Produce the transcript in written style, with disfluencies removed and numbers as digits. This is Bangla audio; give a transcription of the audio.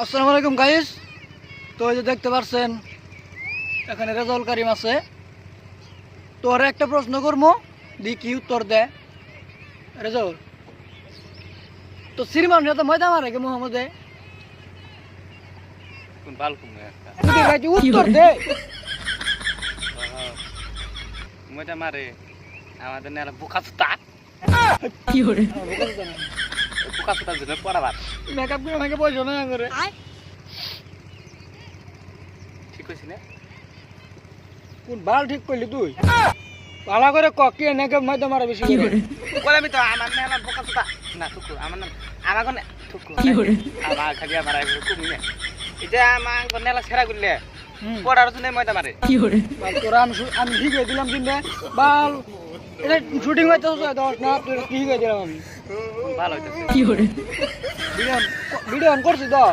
আসসালামু আলাইকুম গাইস। তো এই যে দেখতে পাচ্ছেন এখানে রেজাউল কারিম আছে। তো ওর একটা প্রশ্ন করবো, দি কি উত্তর দেয়। রেজাউল, তো শ্রীমান তো ময়দা মারে কে মোহাম্মদে কোন বালকুম একটা তুই ভাই তুই উত্তর দে। মজা মারে আমাদের নেলা বুকাসুতা কি করে বুকাসুতার জন্য পড়াবার মেকআপ করে আমাকে বলছো না করে ঠিক কইছি না কোন বাল ঠিক করলি তুই? ভালো করে ক কি নাকি ময়দা মারে বেশি করে? বলে আমি তো আমার নেলা বুকাসুতা না টুকু আমার নাম আমার কোন টুকু কি করে আমার খালি আমার আইবো কমি না এটা আমার কোন নেলা ছেড়া করলে পড়ার জন্য ময়দা মারে কি করে বাল তোরা আমি ঠিক হয়ে দিলাম কিন্তু বাল এটা শুটিং হইতে 10 না তুই ঠিক হয়ে দিলাম আমি ভালো হইতাছে কি করে ভিডিও অন করছিস তো